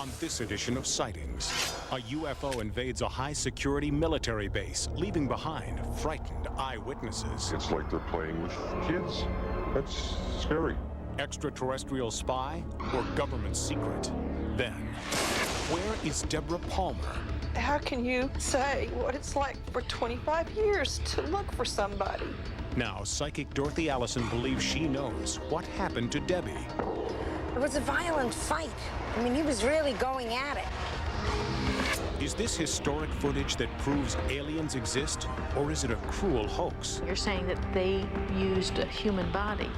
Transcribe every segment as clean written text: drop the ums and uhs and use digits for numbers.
On this edition of Sightings, a UFO invades a high-security military base, leaving behind frightened eyewitnesses. It's like they're playing with kids. That's scary. Extraterrestrial spy or government secret? Then, where is Deborah Palmer? How can you say what it's like for 25 years to look for somebody? Now, psychic Dorothy Allison believes she knows what happened to Debbie. It was a violent fight. I mean, he was really going at it. Is this historic footage that proves aliens exist, or is it a cruel hoax? You're saying that they used a human body.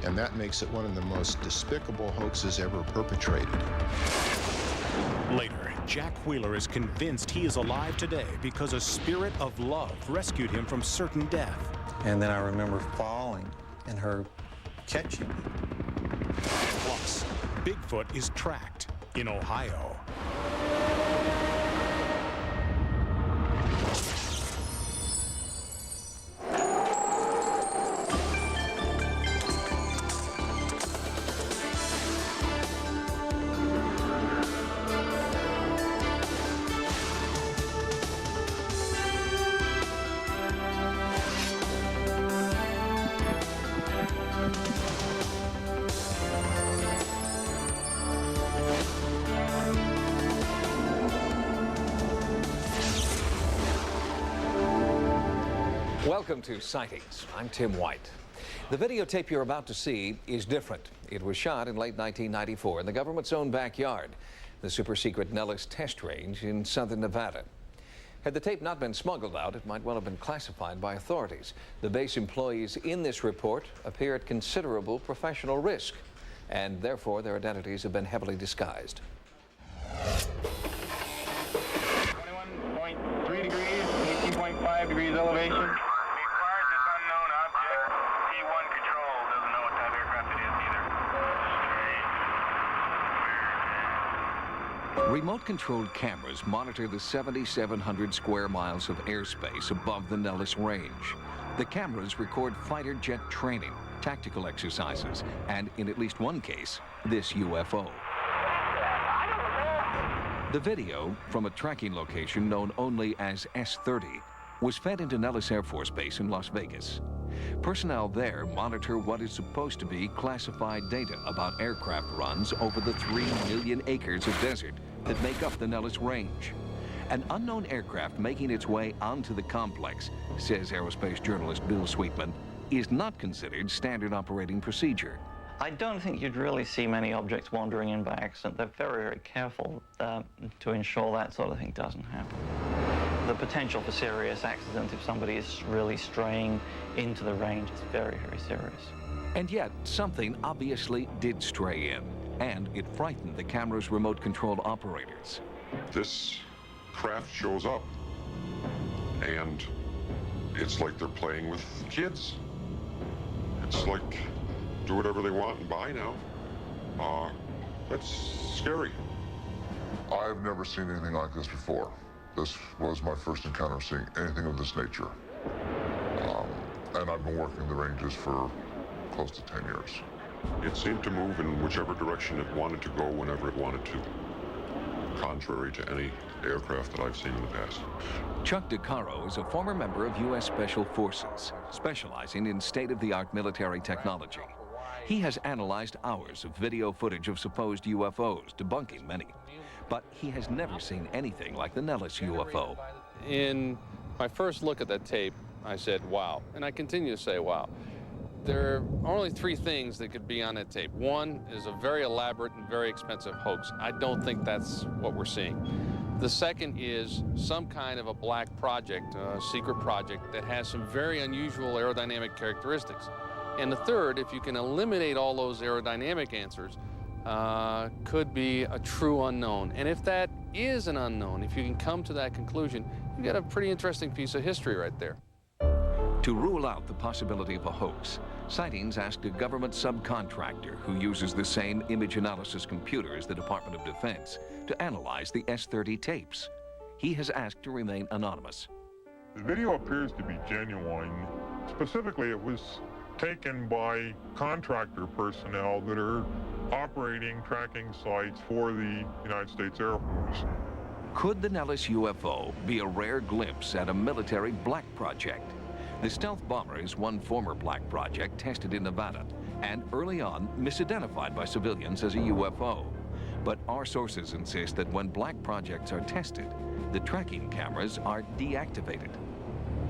And that makes it one of the most despicable hoaxes ever perpetrated. Later, Jack Wheeler is convinced he is alive today because a spirit of love rescued him from certain death. And then I remember falling and her catching me. Plus, Bigfoot is tracked in Ohio. Welcome to Sightings. I'm Tim White. The videotape you're about to see is different. It was shot in late 1994 in the government's own backyard, the super-secret Nellis test range in southern Nevada. Had the tape not been smuggled out, it might well have been classified by authorities. The base employees in this report appear at considerable professional risk, and therefore their identities have been heavily disguised. 21.3 degrees, 18.5 degrees elevation. Remote-controlled cameras monitor the 7,700 square miles of airspace above the Nellis Range. The cameras record fighter jet training, tactical exercises, and in at least one case, this UFO. The video, from a tracking location known only as S30, was fed into Nellis Air Force Base in Las Vegas. Personnel there monitor what is supposed to be classified data about aircraft runs over the 3 million acres of desert that make up the Nellis Range. An unknown aircraft making its way onto the complex, says aerospace journalist Bill Sweetman, is not considered standard operating procedure. I don't think you'd really see many objects wandering in by accident. They're very, very careful to ensure that sort of thing doesn't happen. The potential for serious accident if somebody is really straying into the range is very, very serious. And yet, something obviously did stray in, and it frightened the camera's remote-controlled operators. This craft shows up, and it's like they're playing with kids. It's like, do whatever they want and buy now. That's scary. I've never seen anything like this before. This was my first encounter seeing anything of this nature. And I've been working the ranges for close to 10 years. It seemed to move in whichever direction it wanted to go whenever it wanted to, contrary to any aircraft that I've seen in the past. Chuck DeCaro is a former member of U.S. Special Forces, specializing in state-of-the-art military technology. He has analyzed hours of video footage of supposed UFOs, debunking many. But he has never seen anything like the Nellis UFO. In my first look at that tape, I said, wow. And I continue to say, wow. There are only 3 things that could be on that tape. One is a very elaborate and very expensive hoax. I don't think that's what we're seeing. The second is some kind of a black project, a secret project that has some very unusual aerodynamic characteristics. And the third, if you can eliminate all those aerodynamic answers, could be a true unknown. And if that is an unknown, if you can come to that conclusion, you've got a pretty interesting piece of history right there. To rule out the possibility of a hoax, Sightings asked a government subcontractor who uses the same image analysis computer as the Department of Defense to analyze the S30 tapes. He has asked to remain anonymous. The video appears to be genuine. Specifically, it was taken by contractor personnel that are operating tracking sites for the United States Air Force. Could the Nellis UFO be a rare glimpse at a military black project? The stealth bomber is one former black project tested in Nevada and early on misidentified by civilians as a UFO. But our sources insist that when black projects are tested, the tracking cameras are deactivated.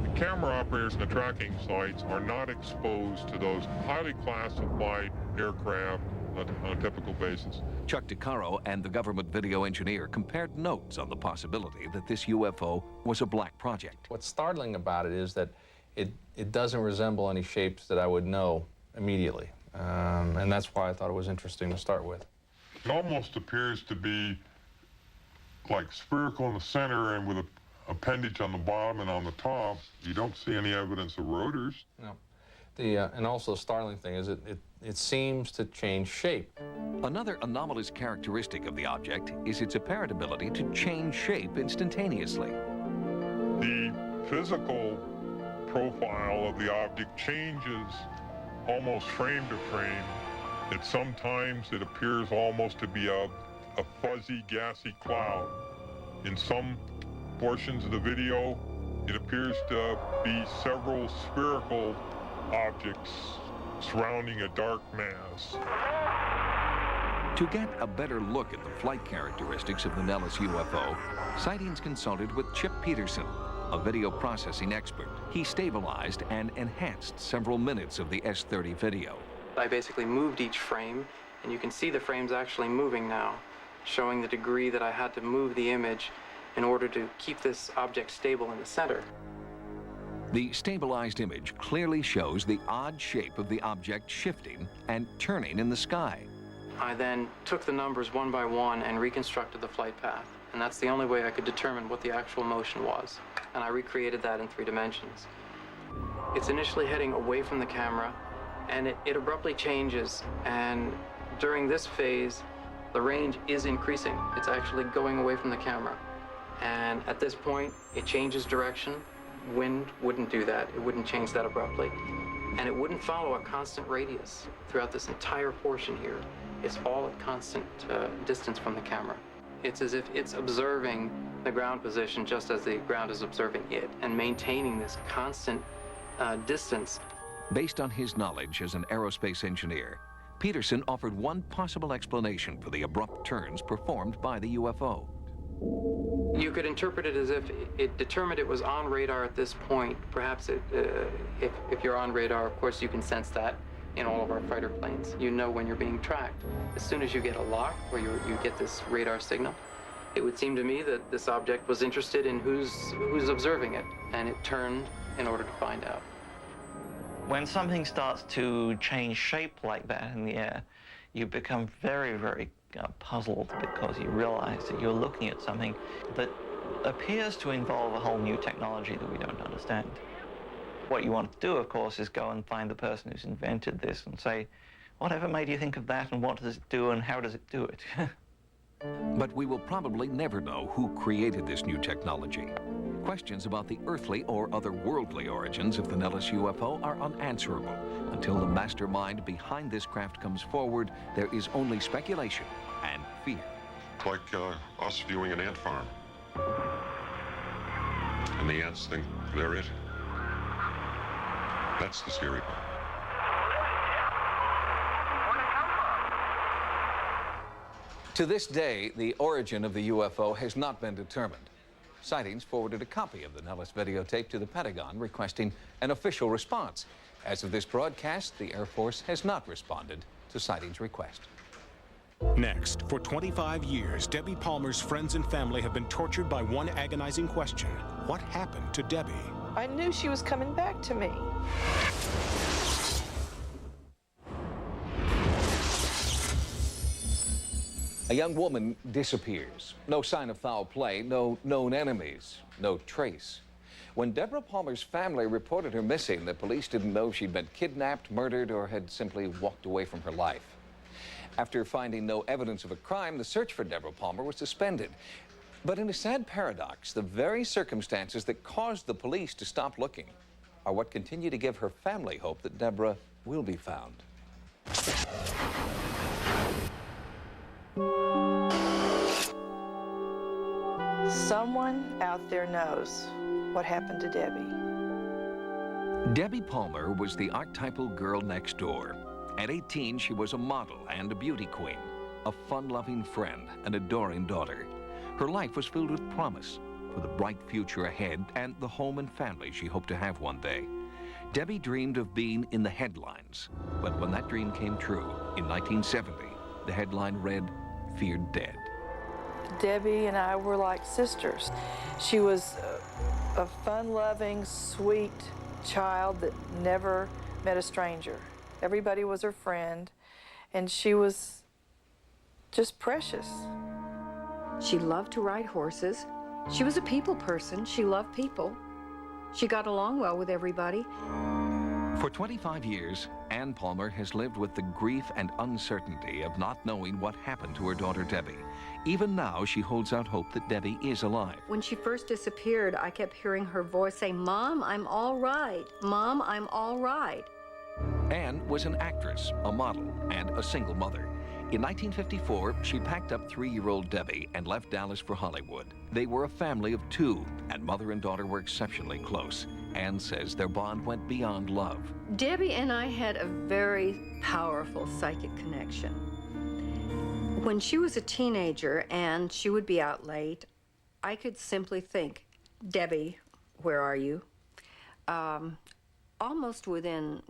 The camera operators in the tracking sites are not exposed to those highly classified aircraft on a typical basis. Chuck DeCaro and the government video engineer compared notes on the possibility that this UFO was a black project. What's startling about it is that it doesn't resemble any shapes that I would know immediately. And that's why I thought it was interesting to start with. It almost appears to be like spherical in the center and with an appendage on the bottom and on the top. You don't see any evidence of rotors. No. And also the startling thing is it seems to change shape. Another anomalous characteristic of the object is its apparent ability to change shape instantaneously. The physical profile of the object changes almost frame to frame. Sometimes it appears almost to be a fuzzy, gassy cloud. In some portions of the video, it appears to be several spherical objects surrounding a dark mass. To get a better look at the flight characteristics of the Nellis UFO, Sightings consulted with Chip Peterson, a video processing expert. He stabilized and enhanced several minutes of the S30 video. I basically moved each frame, and you can see the frames actually moving now, showing the degree that I had to move the image in order to keep this object stable in the center. The stabilized image clearly shows the odd shape of the object shifting and turning in the sky. I then took the numbers one by one and reconstructed the flight path, and that's the only way I could determine what the actual motion was. And I recreated that in 3 dimensions. It's initially heading away from the camera, and it abruptly changes, and during this phase, the range is increasing. It's actually going away from the camera. And at this point, it changes direction. Wind wouldn't do that. It wouldn't change that abruptly. And it wouldn't follow a constant radius throughout this entire portion here. It's all at constant distance from the camera. It's as if it's observing the ground position just as the ground is observing it and maintaining this constant distance. Based on his knowledge as an aerospace engineer, Peterson offered one possible explanation for the abrupt turns performed by the UFO. You could interpret it as if it determined it was on radar at this point. Perhaps if you're on radar, of course, you can sense that in all of our fighter planes. You know when you're being tracked. As soon as you get a lock where you get this radar signal, it would seem to me that this object was interested in who's observing it, and it turned in order to find out. When something starts to change shape like that in the air, you become very, very puzzled, because you realize that you're looking at something that appears to involve a whole new technology that we don't understand. What you want to do, of course, is go and find the person who's invented this and say, whatever made you think of that, and what does it do, and how does it do it? But we will probably never know who created this new technology. Questions about the earthly or otherworldly origins of the Nellis UFO are unanswerable. Until the mastermind behind this craft comes forward, there is only speculation and fear. It's like us viewing an ant farm. And the ants think they're it. That's the scary part. To this day, the origin of the UFO has not been determined. Sightings forwarded a copy of the Nellis videotape to the Pentagon requesting an official response. As of this broadcast, the Air Force has not responded to Sightings' request. Next, for 25 years, Debbie Palmer's friends and family have been tortured by one agonizing question. What happened to Debbie? I knew she was coming back to me. A young woman disappears. No sign of foul play, no known enemies, no trace. When Deborah Palmer's family reported her missing, the police didn't know if she'd been kidnapped, murdered, or had simply walked away from her life. After finding no evidence of a crime, the search for Deborah Palmer was suspended. But in a sad paradox, the very circumstances that caused the police to stop looking are what continue to give her family hope that Deborah will be found. Someone out there knows what happened to Debbie. Debbie Palmer was the archetypal girl next door. At 18, she was a model and a beauty queen, a fun-loving friend, an adoring daughter. Her life was filled with promise for the bright future ahead and the home and family she hoped to have one day. Debbie dreamed of being in the headlines, but when that dream came true in 1970, the headline read, "Feared Dead." Debbie and I were like sisters. She was a fun-loving, sweet child that never met a stranger. Everybody was her friend, and she was just precious. She loved to ride horses. She was a people person. She loved people. She got along well with everybody. For 25 years, Ann Palmer has lived with the grief and uncertainty of not knowing what happened to her daughter Debbie. Even now, she holds out hope that Debbie is alive. When she first disappeared, I kept hearing her voice say, "Mom, I'm all right. Mom, I'm all right." Ann was an actress, a model, and a single mother. In 1954, she packed up 3-year-old Debbie and left Dallas for Hollywood. They were a family of 2, and mother and daughter were exceptionally close. Ann says their bond went beyond love. Debbie and I had a very powerful psychic connection. When she was a teenager and she would be out late, I could simply think, "Debbie, where are you?" Almost within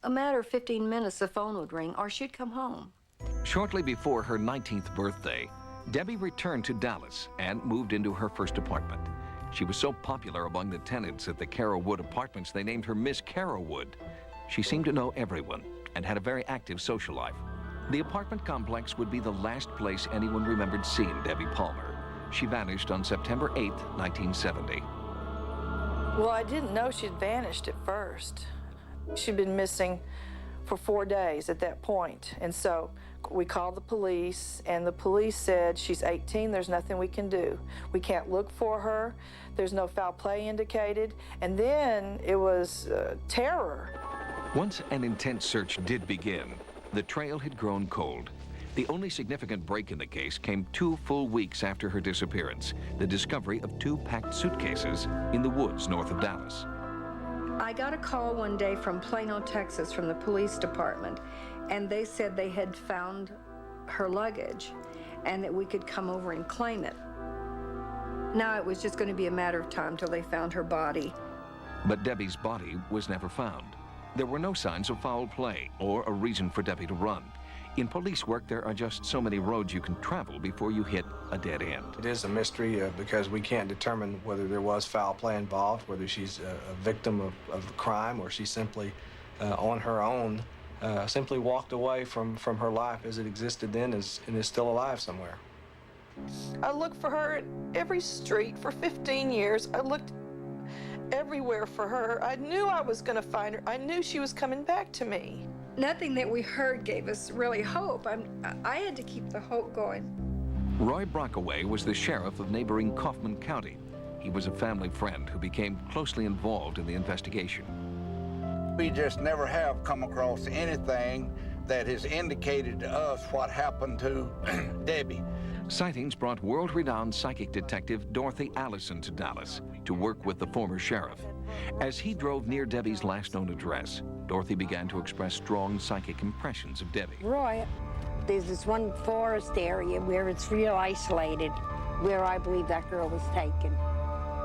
a matter of 15 minutes, the phone would ring or she'd come home. Shortly before her 19th birthday, Debbie returned to Dallas and moved into her first apartment. She was so popular among the tenants at the Carrollwood Apartments, they named her Miss Carrollwood. She seemed to know everyone and had a very active social life. The apartment complex would be the last place anyone remembered seeing Debbie Palmer. She vanished on September 8, 1970. Well, I didn't know she'd vanished at first. She'd been missing for 4 days at that point. And so we called the police, and the police said, "She's 18, there's nothing we can do. We can't look for her. There's no foul play indicated." And then it was terror. Once an intense search did begin, the trail had grown cold. The only significant break in the case came 2 full weeks after her disappearance, the discovery of 2 packed suitcases in the woods north of Dallas. I got a call one day from Plano, Texas, from the police department, and they said they had found her luggage and that we could come over and claim it. Now it was just going to be a matter of time till they found her body. But Debbie's body was never found. There were no signs of foul play or a reason for Debbie to run. In police work, there are just so many roads you can travel before you hit a dead end. It is a mystery because we can't determine whether there was foul play involved, whether she's a victim of a crime, or she simply, on her own, simply walked away from her life as it existed then and is still alive somewhere. I looked for her at every street for 15 years. I looked everywhere for her. I knew I was going to find her. I knew she was coming back to me. Nothing that we heard gave us really hope. I had to keep the hope going. Roy Brockaway was the sheriff of neighboring Kaufman County. He was a family friend who became closely involved in the investigation. We just never have come across anything that has indicated to us what happened to Debbie. Sightings brought world-renowned psychic detective Dorothy Allison to Dallas to work with the former sheriff. As he drove near Debbie's last known address, Dorothy began to express strong psychic impressions of Debbie. Roy, there's this one forest area where it's real isolated, where I believe that girl was taken.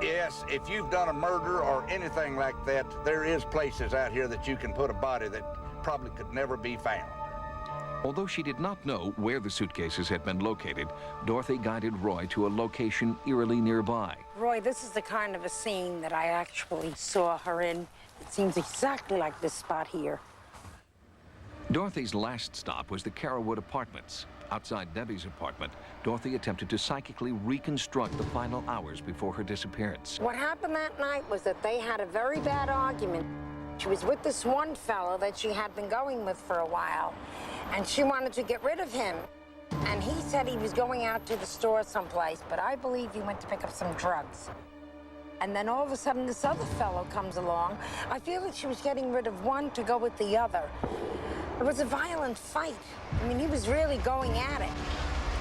Yes, if you've done a murder or anything like that, there is places out here that you can put a body that probably could never be found. Although she did not know where the suitcases had been located, Dorothy guided Roy to a location eerily nearby. Roy, this is the kind of a scene that I actually saw her in. It seems exactly like this spot here. Dorothy's last stop was the Carrollwood Apartments. Outside Debbie's apartment, Dorothy attempted to psychically reconstruct the final hours before her disappearance. What happened that night was that they had a very bad argument. She was with this one fellow that she had been going with for a while, and she wanted to get rid of him. And he said he was going out to the store someplace, but I believe he went to pick up some drugs. And then all of a sudden, this other fellow comes along. I feel that she was getting rid of one to go with the other. It was a violent fight. I mean, he was really going at it.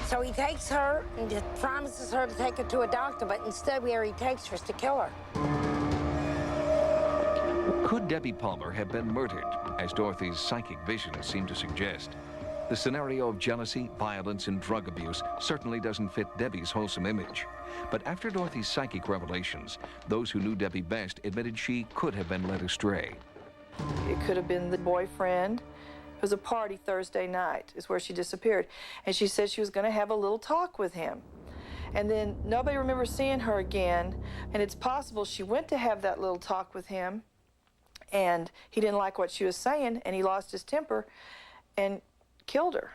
So he takes her and promises her to take her to a doctor, but instead where he takes her is to kill her. Could Debbie Palmer have been murdered, as Dorothy's psychic visions seem to suggest? The scenario of jealousy, violence, and drug abuse certainly doesn't fit Debbie's wholesome image. But after Dorothy's psychic revelations, those who knew Debbie best admitted she could have been led astray. It could have been the boyfriend. It was a party Thursday night is where she disappeared. And she said she was going to have a little talk with him. And then nobody remembers seeing her again. And it's possible she went to have that little talk with him, and he didn't like what she was saying, and he lost his temper and killed her.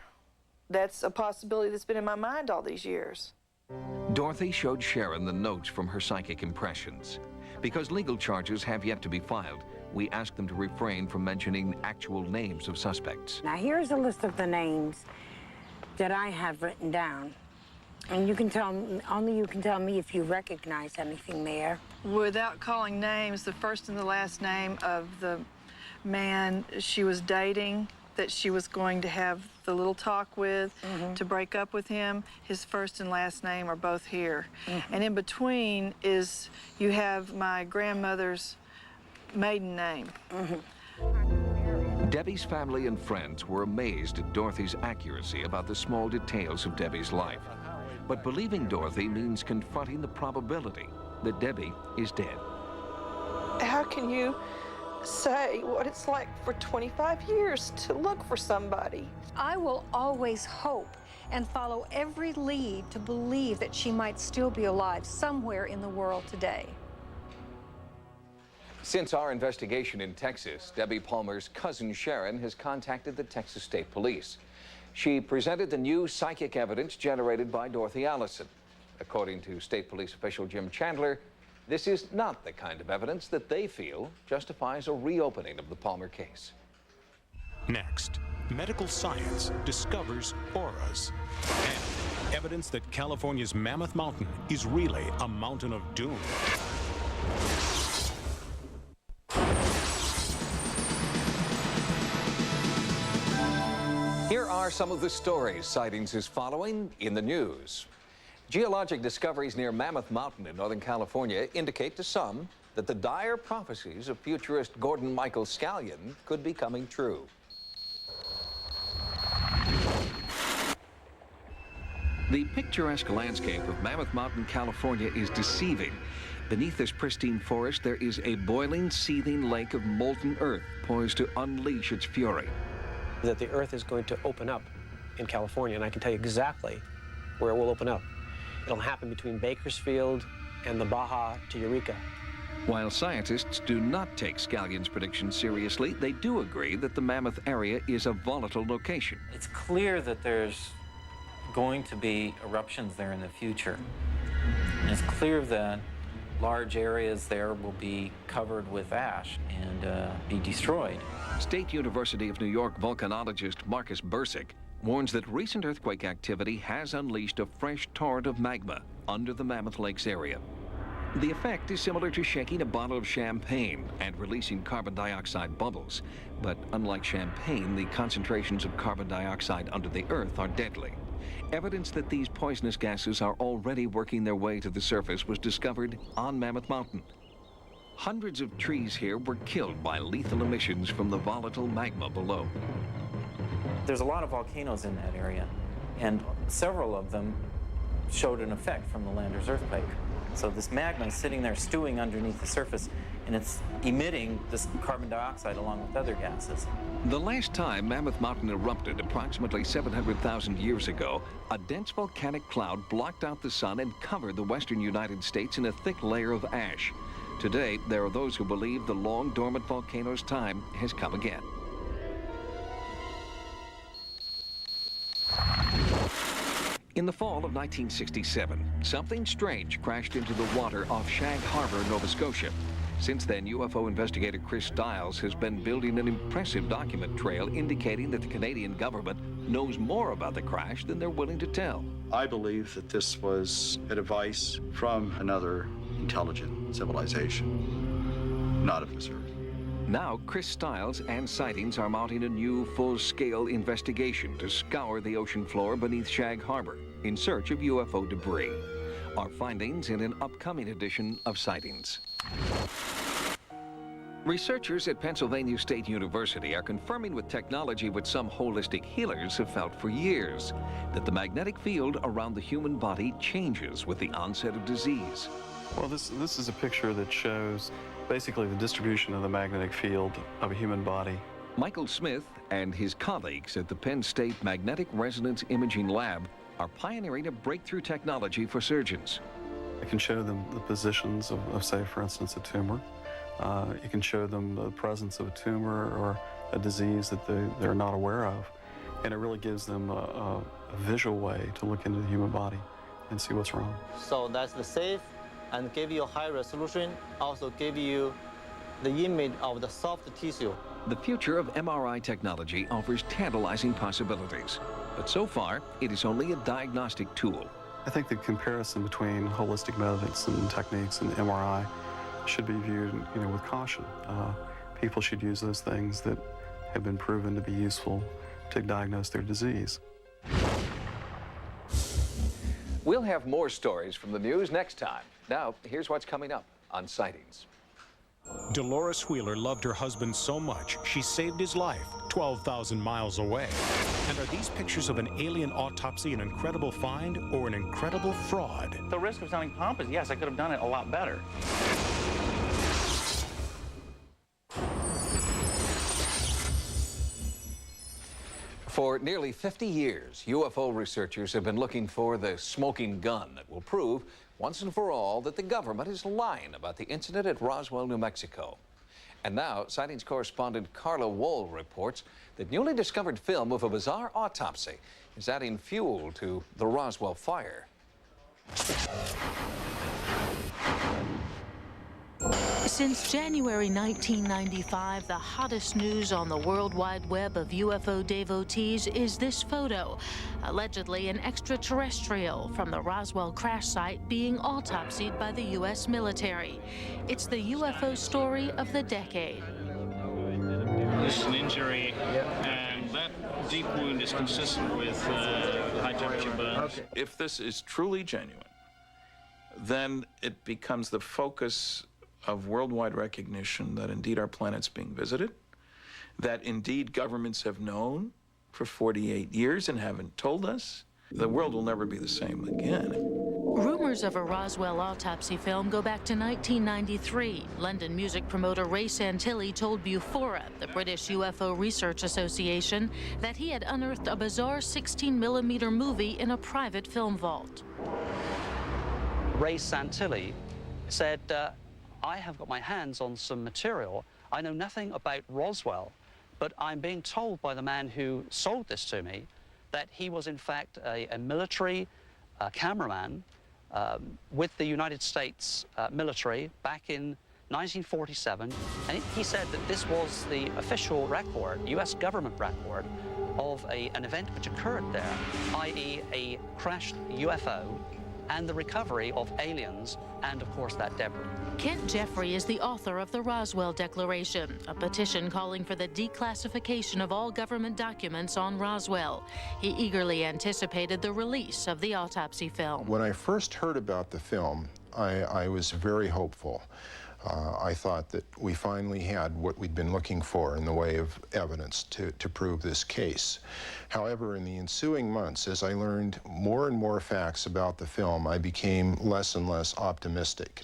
That's a possibility that's been in my mind all these years. Dorothy showed Sharon the notes from her psychic impressions. Because legal charges have yet to be filed, we asked them to refrain from mentioning actual names of suspects. Now, here's a list of the names that I have written down. And you can only you can tell me if you recognize anything there. Without calling names, the first and the last name of the man she was dating, that she was going to have the little talk with to break up with him, his first and last name are both here. And in between is, you have my grandmother's maiden name. Debbie's family and friends were amazed at Dorothy's accuracy about the small details of Debbie's life. But believing Dorothy means confronting the probability that Debbie is dead. How can you say what it's like for 25 years to look for somebody? I will always hope and follow every lead to believe that she might still be alive somewhere in the world today. Since our investigation in Texas, Debbie Palmer's cousin Sharon has contacted the Texas State Police. She presented the new psychic evidence generated by Dorothy Allison. According to State Police official Jim Chandler, this is not the kind of evidence that they feel justifies a reopening of the Palmer case. Next, medical science discovers auras and evidence that California's Mammoth Mountain is really a mountain of doom. Here are some of the stories Sightings is following in the news. Geologic discoveries near Mammoth Mountain in Northern California indicate to some that the dire prophecies of futurist Gordon Michael Scallion could be coming true. The picturesque landscape of Mammoth Mountain, California is deceiving. Beneath this pristine forest, there is a boiling, seething lake of molten earth poised to unleash its fury. That the earth is going to open up in California, and I can tell you exactly where it will open up. It'll happen between Bakersfield and the Baja to Eureka. While scientists do not take Scallion's prediction seriously, they do agree that the Mammoth area is a volatile location. It's clear that there's going to be eruptions there in the future. And it's clear that large areas there will be covered with ash and be destroyed. State University of New York volcanologist Marcus Bursick warns that recent earthquake activity has unleashed a fresh torrent of magma under the Mammoth Lakes area. The effect is similar to shaking a bottle of champagne and releasing carbon dioxide bubbles. But unlike champagne, the concentrations of carbon dioxide under the earth are deadly. Evidence that these poisonous gases are already working their way to the surface was discovered on Mammoth Mountain. Hundreds of trees here were killed by lethal emissions from the volatile magma below. There's a lot of volcanoes in that area, and several of them showed an effect from the Landers earthquake. So this magma is sitting there stewing underneath the surface, and it's emitting this carbon dioxide along with other gases. The last time Mammoth Mountain erupted, approximately 700,000 years ago, a dense volcanic cloud blocked out the sun and covered the western United States in a thick layer of ash. Today, there are those who believe the long dormant volcano's time has come again. In the fall of 1967, something strange crashed into the water off Shag Harbor, Nova Scotia. Since then, UFO investigator Chris Stiles has been building an impressive document trail indicating that the Canadian government knows more about the crash than they're willing to tell. I believe that this was a device from another intelligent civilization, not of this Earth. Now, Chris Stiles and Sightings are mounting a new full-scale investigation to scour the ocean floor beneath Shag Harbor in search of UFO debris. Our findings in an upcoming edition of Sightings. Researchers at Pennsylvania State University are confirming with technology what some holistic healers have felt for years, that the magnetic field around the human body changes with the onset of disease. Well, this is a picture that shows basically the distribution of the magnetic field of a human body. Michael Smith and his colleagues at the Penn State Magnetic Resonance Imaging Lab are pioneering a breakthrough technology for surgeons. I can show them the positions of say, for instance, a tumor. You can show them the presence of a tumor or a disease that they're not aware of. And it really gives them a visual way to look into the human body and see what's wrong. So that's the safe and give you high resolution, also give you the image of the soft tissue. The future of MRI technology offers tantalizing possibilities, but so far it is only a diagnostic tool. I think the comparison between holistic medicine techniques and MRI should be viewed, with caution. People should use those things that have been proven to be useful to diagnose their disease. We'll have more stories from the news next time. Now, here's what's coming up on Sightings. Dolores Wheeler loved her husband so much, she saved his life 12,000 miles away. And are these pictures of an alien autopsy an incredible find or an incredible fraud? The risk of sounding pompous, yes, I could have done it a lot better. For nearly 50 years, UFO researchers have been looking for the smoking gun that will prove once and for all that the government is lying about the incident at Roswell, New Mexico. And now, Sightings correspondent Carla Wohl reports that newly discovered film of a bizarre autopsy is adding fuel to the Roswell fire. Since January 1995, the hottest news on the World Wide Web of UFO devotees is this photo, allegedly an extraterrestrial from the Roswell crash site being autopsied by the U.S. military. It's the UFO story of the decade. This is an injury, and that deep wound is consistent with high temperature burns. If this is truly genuine, then it becomes the focus of worldwide recognition that indeed our planet's being visited, that indeed governments have known for 48 years and haven't told us. The world will never be the same again. Rumors of a Roswell autopsy film go back to 1993. London music promoter Ray Santilli told Bufora, the British UFO Research Association, that he had unearthed a bizarre 16mm movie in a private film vault. Ray Santilli said, I have got my hands on some material. I know nothing about Roswell, but I'm being told by the man who sold this to me that he was in fact a military cameraman with the United States military back in 1947. And he said that this was the official record, US government record, of an event which occurred there, i.e. a crashed UFO and the recovery of aliens and, of course, that debris. Kent Jeffrey is the author of the Roswell Declaration, a petition calling for the declassification of all government documents on Roswell. He eagerly anticipated the release of the autopsy film. When I first heard about the film, I was very hopeful. I thought that we finally had what we'd been looking for in the way of evidence to prove this case. However, in the ensuing months, as I learned more and more facts about the film, I became less and less optimistic.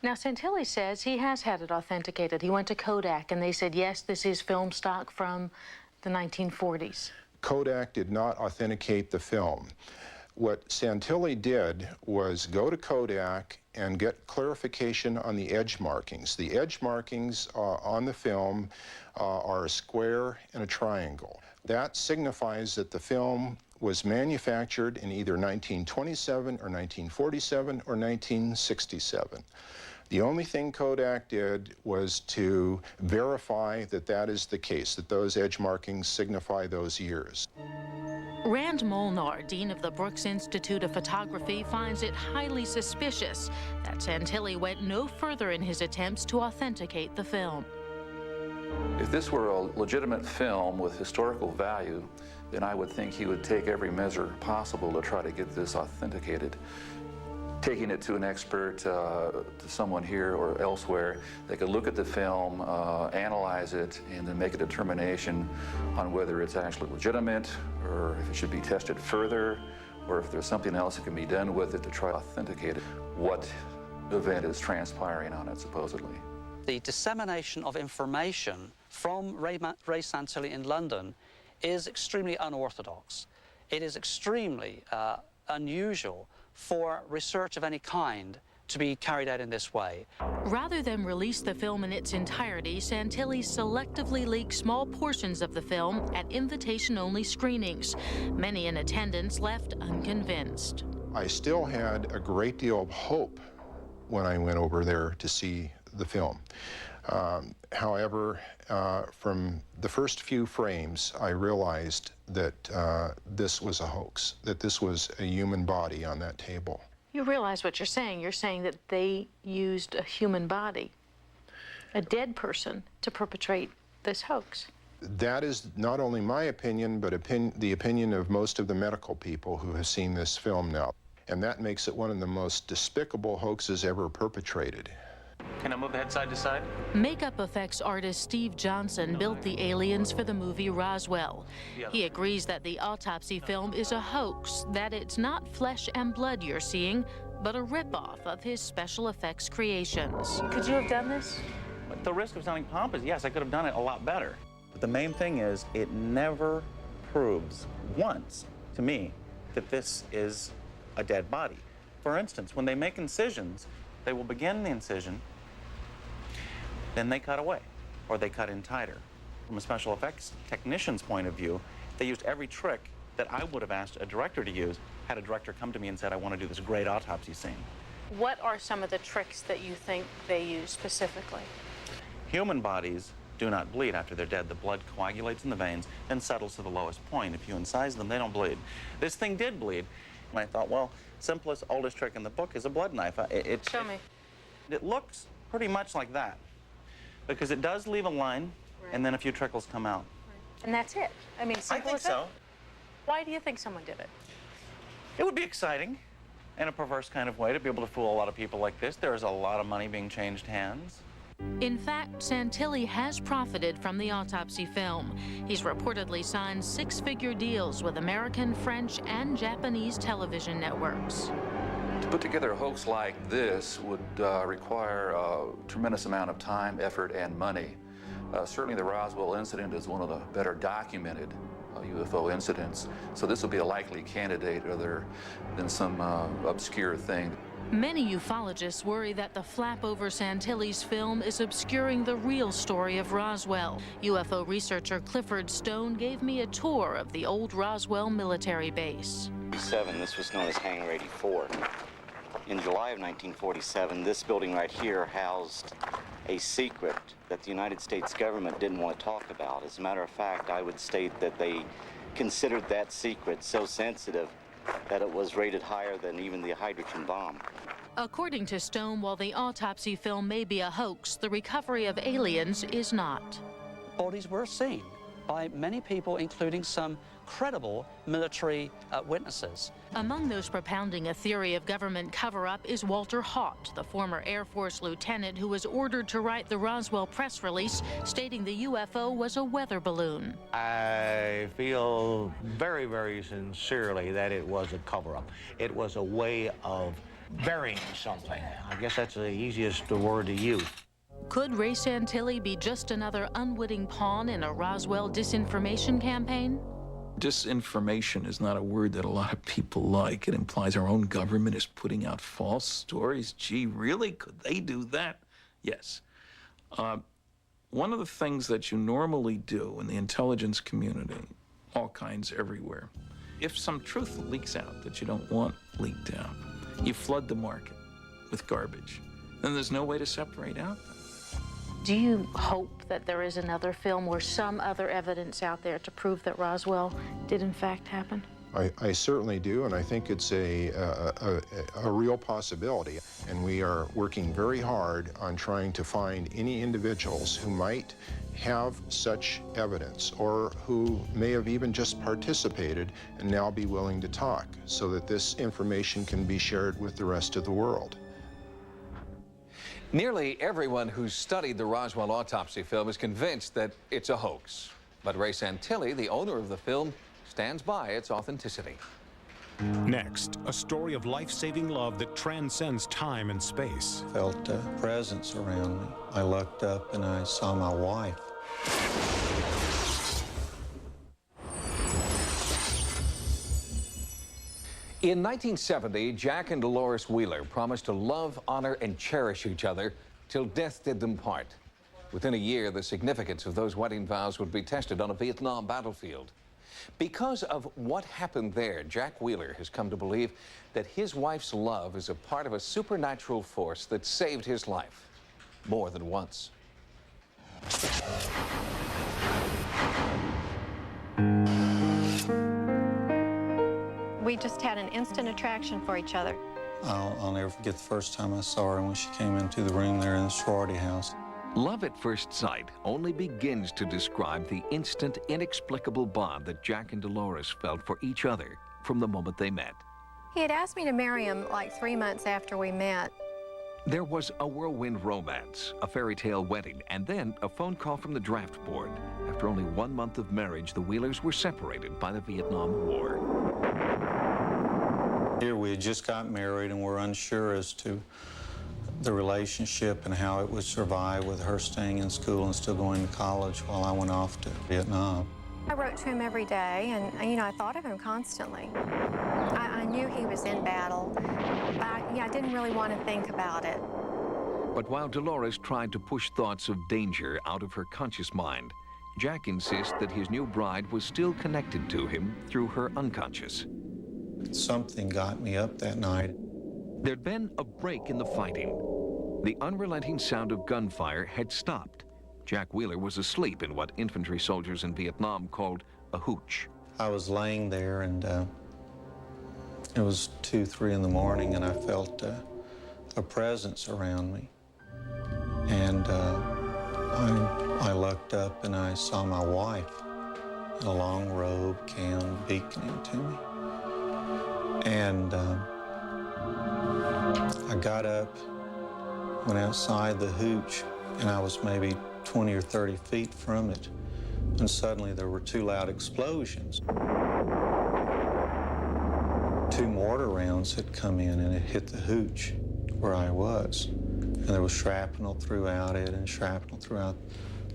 Now, Santilli says he has had it authenticated. He went to Kodak and they said, yes, this is film stock from the 1940s. Kodak did not authenticate the film. What Santilli did was go to Kodak and get clarification on the edge markings. The edge markings on the film are a square and a triangle. That signifies that the film was manufactured in either 1927 or 1947 or 1967. The only thing Kodak did was to verify that that is the case, that those edge markings signify those years. Rand Molnar, dean of the Brooks Institute of Photography, finds it highly suspicious that Santilli went no further in his attempts to authenticate the film. If this were a legitimate film with historical value, then I would think he would take every measure possible to try to get this authenticated. Taking it to an expert, to someone here or elsewhere, they could look at the film, analyze it, and then make a determination on whether it's actually legitimate, or if it should be tested further, or if there's something else that can be done with it to try to authenticate it. What event is transpiring on it, supposedly. The dissemination of information from Ray Santilli in London is extremely unorthodox. It is extremely unusual for research of any kind to be carried out in this way. Rather than release the film in its entirety, Santilli selectively leaked small portions of the film at invitation-only screenings. Many in attendance left unconvinced. I still had a great deal of hope when I went over there to see the film. However, from the first few frames, I realized that this was a hoax, that this was a human body on that table. You realize what you're saying. You're saying that they used a human body, a dead person, to perpetrate this hoax. That is not only my opinion, but the opinion of most of the medical people who have seen this film now. And that makes it one of the most despicable hoaxes ever perpetrated. Can I move the head side to side? Makeup effects artist Steve Johnson built the aliens for the movie Roswell. He agrees that the autopsy film is a hoax, that it's not flesh and blood you're seeing, but a ripoff of his special effects creations. Could you have done this? At the risk of sounding pompous, yes, I could have done it a lot better. But the main thing is, it never proves once to me that this is a dead body. For instance, when they make incisions, they will begin the incision, then they cut away, or they cut in tighter. From a special effects technician's point of view, they used every trick that I would have asked a director to use had a director come to me and said, I want to do this great autopsy scene. What are some of the tricks that you think they use specifically? Human bodies do not bleed after they're dead. The blood coagulates in the veins, then settles to the lowest point. If you incise them, they don't bleed. This thing did bleed. And I thought, well, simplest, oldest trick in the book is a blood knife. Show me. It looks pretty much like that, because it does leave a line, and then a few trickles come out. And that's it. I mean, I think so. Why do you think someone did it? It would be exciting, in a perverse kind of way, to be able to fool a lot of people like this. There is a lot of money being changed hands. In fact, Santilli has profited from the autopsy film. He's reportedly signed six-figure deals with American, French, and Japanese television networks. To put together a hoax like this would require a tremendous amount of time, effort, and money. Certainly the Roswell incident is one of the better documented UFO incidents, so this would be a likely candidate rather than some obscure thing. Many ufologists worry that the flap over Santilli's film is obscuring the real story of Roswell. UFO researcher Clifford Stone gave me a tour of the old Roswell military base. This was known as Hangar 84. In July of 1947, this building right here housed a secret that the United States government didn't want to talk about. As a matter of fact, I would state that they considered that secret so sensitive that it was rated higher than even the hydrogen bomb. According to Stone, while the autopsy film may be a hoax, the recovery of aliens is not. Bodies were seen by many people, including some credible military witnesses. Among those propounding a theory of government cover-up is Walter Haut, the former Air Force lieutenant who was ordered to write the Roswell press release stating the UFO was a weather balloon. I feel very, very sincerely that it was a cover-up. It was a way of burying something. I guess that's the easiest word to use. Could Ray Santilli be just another unwitting pawn in a Roswell disinformation campaign? Disinformation is not a word that a lot of people like. It implies our own government is putting out false stories. Gee, really? Could they do that? Yes. One of the things that you normally do in the intelligence community, all kinds everywhere, if some truth leaks out that you don't want leaked out, you flood the market with garbage. Then there's no way to separate out them. Do you hope that there is another film or some other evidence out there to prove that Roswell did in fact happen? I certainly do, and I think it's a real possibility. And we are working very hard on trying to find any individuals who might have such evidence or who may have even just participated and now be willing to talk so that this information can be shared with the rest of the world. Nearly everyone who's studied the Roswell autopsy film is convinced that it's a hoax. But Ray Santilli, the owner of the film, stands by its authenticity. Next, a story of life-saving love that transcends time and space. Felt a presence around me. I looked up and I saw my wife. In 1970, Jack and Dolores Wheeler promised to love, honor, and cherish each other till death did them part. Within a year, the significance of those wedding vows would be tested on a Vietnam battlefield. Because of what happened there, Jack Wheeler has come to believe that his wife's love is a part of a supernatural force that saved his life more than once. We just had an instant attraction for each other. I'll never forget the first time I saw her when she came into the room there in the sorority house. Love at first sight only begins to describe the instant, inexplicable bond that Jack and Dolores felt for each other from the moment they met. He had asked me to marry him like 3 months after we met. There was a whirlwind romance, a fairy tale wedding, and then a phone call from the draft board. After only 1 month of marriage, the Wheelers were separated by the Vietnam War. Here we had just got married and we're unsure as to the relationship and how it would survive with her staying in school and still going to college while I went off to Vietnam. I wrote to him every day, and I thought of him constantly. I knew he was in battle, but I didn't really want to think about it. But while Dolores tried to push thoughts of danger out of her conscious mind, Jack insists that his new bride was still connected to him through her unconscious. Something got me up that night. There'd been a break in the fighting. The unrelenting sound of gunfire had stopped. Jack Wheeler was asleep in what infantry soldiers in Vietnam called a hooch. I was laying there and it was 2, 3 in the morning and I felt a presence around me. And I looked up and I saw my wife in a long robe, gown, beaconing to me. And I got up, went outside the hooch, and I was maybe 20 or 30 feet from it. And suddenly there were 2 loud explosions. 2 mortar rounds had come in and it hit the hooch where I was. And there was shrapnel throughout it and shrapnel throughout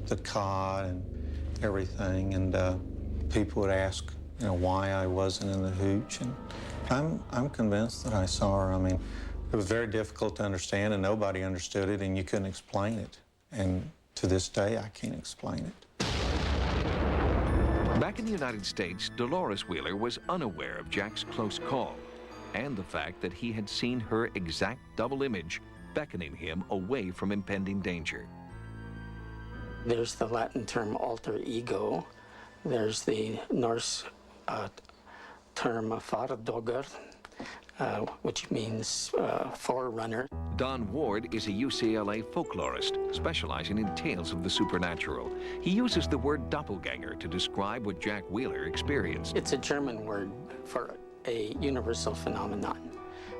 the cot and everything. And people would ask, why I wasn't in the hooch. And I'm convinced that I saw her. I mean, it was very difficult to understand and nobody understood it and you couldn't explain it. And to this day, I can't explain it. Back in the United States, Dolores Wheeler was unaware of Jack's close call and the fact that he had seen her exact double image beckoning him away from impending danger. There's the Latin term alter ego. There's the Norse term faradogr, which means forerunner. Don Ward is a UCLA folklorist specializing in tales of the supernatural. He uses the word doppelganger to describe what Jack Wheeler experienced. It's a German word for a universal phenomenon.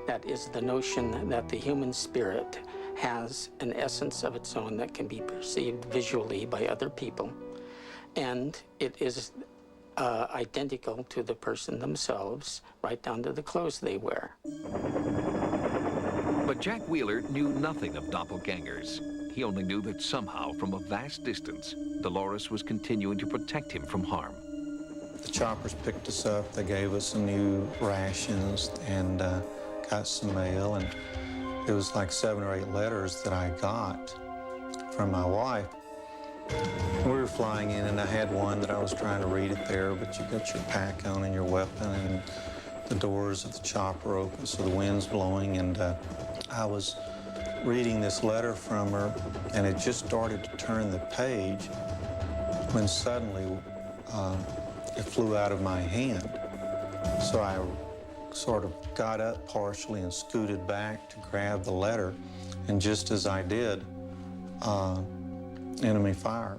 That is the notion that the human spirit has an essence of its own that can be perceived visually by other people. And it is identical to the person themselves, right down to the clothes they wear. But Jack Wheeler knew nothing of doppelgangers. He only knew that somehow, from a vast distance, Dolores was continuing to protect him from harm. The choppers picked us up. They gave us some new rations and got some mail. And it was like 7 or 8 letters that I got from my wife. We were flying in, and I had one that I was trying to read it there, but you got your pack on and your weapon, and the doors of the chopper open, so the wind's blowing, and I was reading this letter from her, and it just started to turn the page when suddenly it flew out of my hand. So I sort of got up partially and scooted back to grab the letter, and just as I did, enemy fire.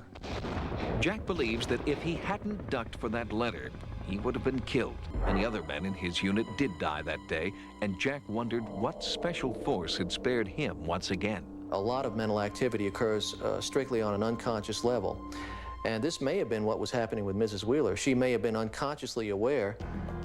Jack believes that if he hadn't ducked for that letter, he would have been killed. And the other men in his unit did die that day, and Jack wondered what special force had spared him once again. A lot of mental activity occurs strictly on an unconscious level. And this may have been what was happening with Mrs. Wheeler. She may have been unconsciously aware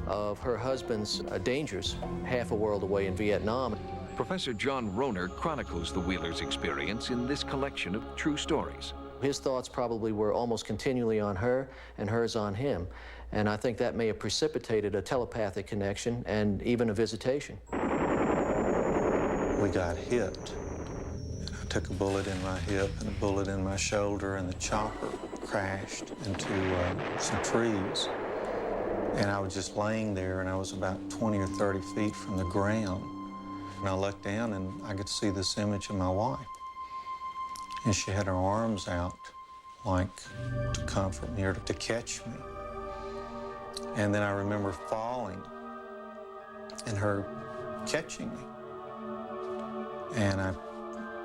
of her husband's dangers half a world away in Vietnam. Professor John Rohner chronicles the Wheelers' experience in this collection of true stories. His thoughts probably were almost continually on her and hers on him. And I think that may have precipitated a telepathic connection and even a visitation. We got hit. And I took a bullet in my hip and a bullet in my shoulder, and the chopper crashed into some trees. And I was just laying there, and I was about 20 or 30 feet from the ground. And I looked down, and I could see this image of my wife. And she had her arms out, like to comfort me or to catch me. And then I remember falling and her catching me. And I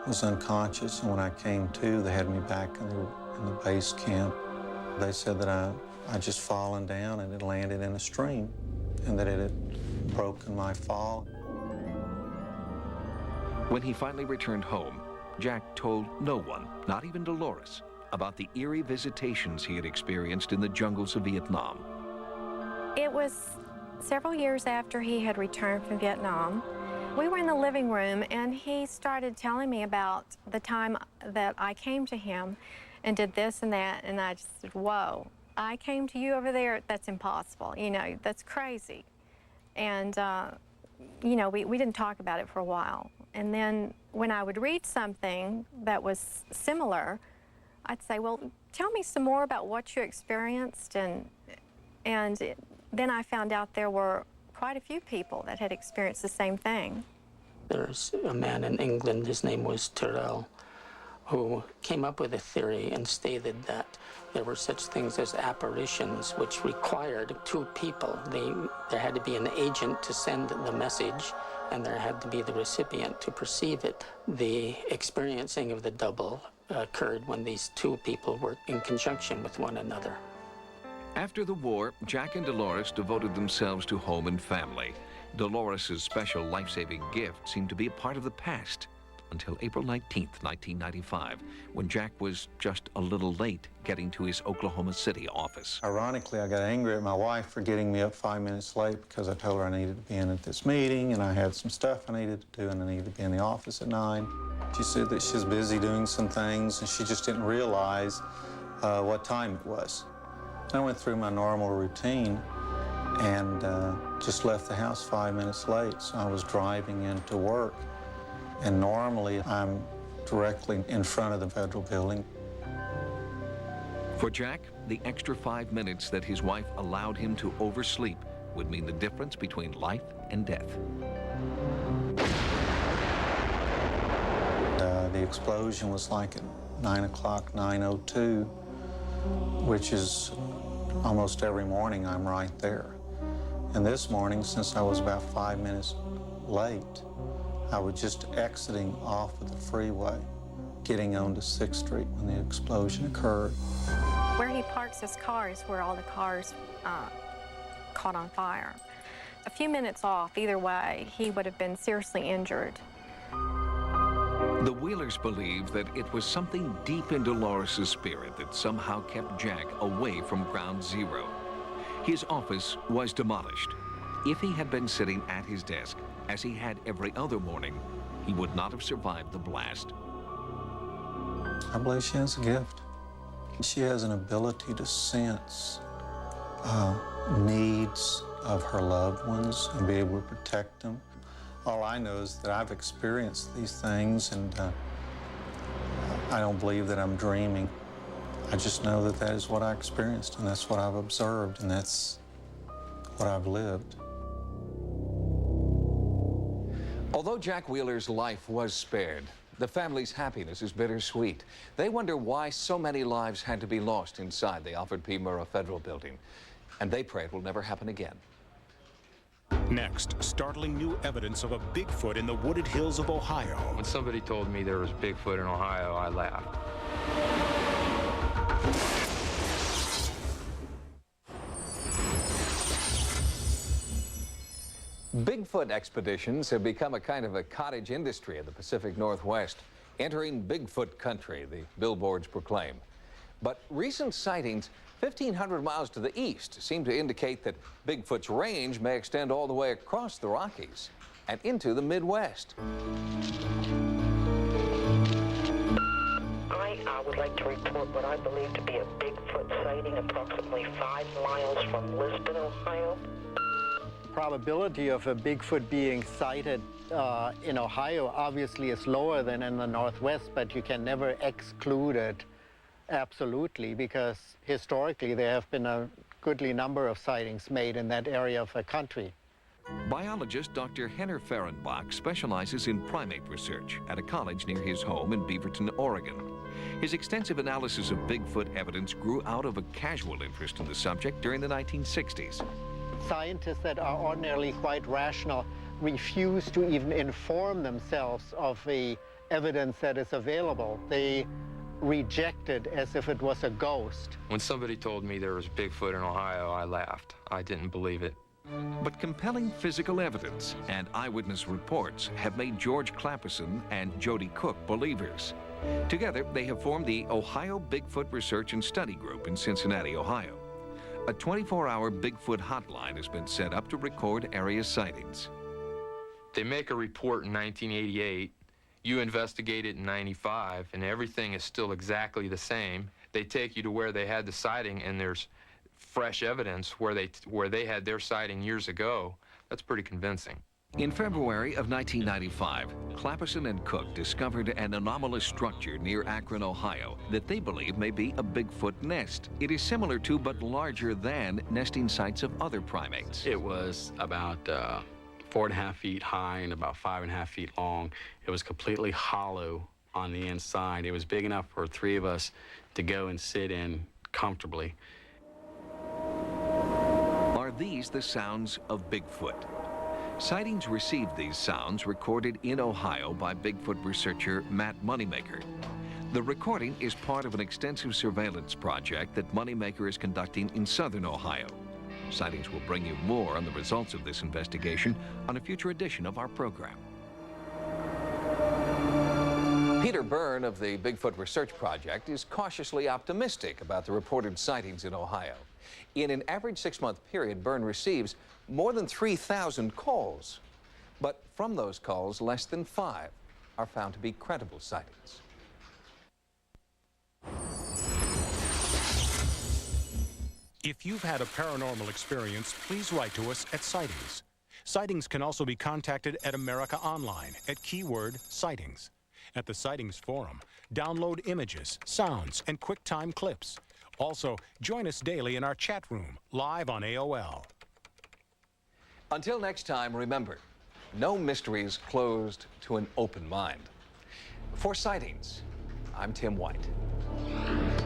was unconscious, and when I came to, they had me back in the base camp. They said that I just fallen down and it landed in a stream, and that it had broken my fall. When he finally returned home, Jack told no one, not even Dolores, about the eerie visitations he had experienced in the jungles of Vietnam. It was several years after he had returned from Vietnam. We were in the living room, and he started telling me about the time that I came to him and did this and that, and I just said, whoa, I came to you over there? That's impossible, you know, that's crazy. And, you know, we didn't talk about it for a while. And then when I would read something that was similar, I'd say, well, tell me some more about what you experienced. Then I found out there were quite a few people that had experienced the same thing. There's a man in England, his name was Tyrrell, who came up with a theory and stated that there were such things as apparitions, which required two people. There had to be an agent to send the message, and there had to be the recipient to perceive it. The experiencing of the double occurred when these two people were in conjunction with one another. After the war, Jack and Dolores devoted themselves to home and family. Dolores' special life-saving gift seemed to be a part of the past until April 19th, 1995, when Jack was just a little late getting to his Oklahoma City office. Ironically, I got angry at my wife for getting me up 5 minutes late because I told her I needed to be in at this meeting, and I had some stuff I needed to do, and I needed to be in the office at 9. She said that she was busy doing some things, and she just didn't realize what time it was. I went through my normal routine and just left the house 5 minutes late. So I was driving into work, and normally I'm directly in front of the federal building. For Jack, the extra 5 minutes that his wife allowed him to oversleep would mean the difference between life and death. The explosion was like at 9 o'clock, 9:02, which is almost every morning I'm right there. And this morning, since I was about 5 minutes late, I was just exiting off of the freeway, getting onto 6th Street when the explosion occurred. Where he parks his car is where all the cars caught on fire. A few minutes off, either way, he would have been seriously injured. The Wheelers believed that it was something deep in Dolores' spirit that somehow kept Jack away from Ground Zero. His office was demolished. If he had been sitting at his desk, as he had every other morning, he would not have survived the blast. I believe she has a gift. She has an ability to sense needs of her loved ones and be able to protect them. All I know is that I've experienced these things, and I don't believe that I'm dreaming. I just know that that is what I experienced, and that's what I've observed, and that's what I've lived. Although Jack Wheeler's life was spared, the family's happiness is bittersweet. They wonder why so many lives had to be lost inside the Alfred P. Murrah Federal Building, and they pray it will never happen again. Next, startling new evidence of a Bigfoot in the wooded hills of Ohio. When somebody told me there was Bigfoot in Ohio, I laughed. Bigfoot expeditions have become a kind of a cottage industry in the Pacific Northwest. Entering Bigfoot country, the billboards proclaim. But recent sightings 1,500 miles to the east seem to indicate that Bigfoot's range may extend all the way across the Rockies and into the Midwest. I would like to report what I believe to be a Bigfoot sighting approximately 5 miles from Lisbon, Ohio. Probability of a Bigfoot being sighted in Ohio obviously is lower than in the Northwest, but you can never exclude it absolutely, because historically there have been a goodly number of sightings made in that area of the country. Biologist Dr. Henner Fehrenbach specializes in primate research at a college near his home in Beaverton, Oregon. His extensive analysis of Bigfoot evidence grew out of a casual interest in the subject during the 1960s. Scientists that are ordinarily quite rational refuse to even inform themselves of the evidence that is available. They reject it as if it was a ghost. When somebody told me there was Bigfoot in Ohio, I laughed. I didn't believe it. But compelling physical evidence and eyewitness reports have made George Clapperson and Jody Cook believers. Together, they have formed the Ohio Bigfoot Research and Study Group in Cincinnati, Ohio. A 24-hour Bigfoot hotline has been set up to record area sightings. They make a report in 1988. You investigate it in 95, and everything is still exactly the same. They take you to where they had the sighting, and there's fresh evidence where they had their sighting years ago. That's pretty convincing. In February of 1995, Clapperson and Cook discovered an anomalous structure near Akron, Ohio, that they believe may be a Bigfoot nest. It is similar to, but larger than, nesting sites of other primates. It was about 4.5 feet high and about 5.5 feet long. It was completely hollow on the inside. It was big enough for 3 of us to go and sit in comfortably. Are these the sounds of Bigfoot? Sightings received these sounds recorded in Ohio by Bigfoot researcher Matt Moneymaker. The recording is part of an extensive surveillance project that Moneymaker is conducting in southern Ohio. Sightings will bring you more on the results of this investigation on a future edition of our program. Peter Byrne of the Bigfoot Research Project is cautiously optimistic about the reported sightings in Ohio. In an average 6-month period, Byrne receives more than 3,000 calls. But from those calls, less than 5 are found to be credible sightings. If you've had a paranormal experience, please write to us at Sightings. Sightings can also be contacted at America Online at keyword sightings. At the Sightings Forum, download images, sounds, and QuickTime clips. Also, join us daily in our chat room, live on AOL. Until next time, remember, no mystery is closed to an open mind. For Sightings, I'm Tim White.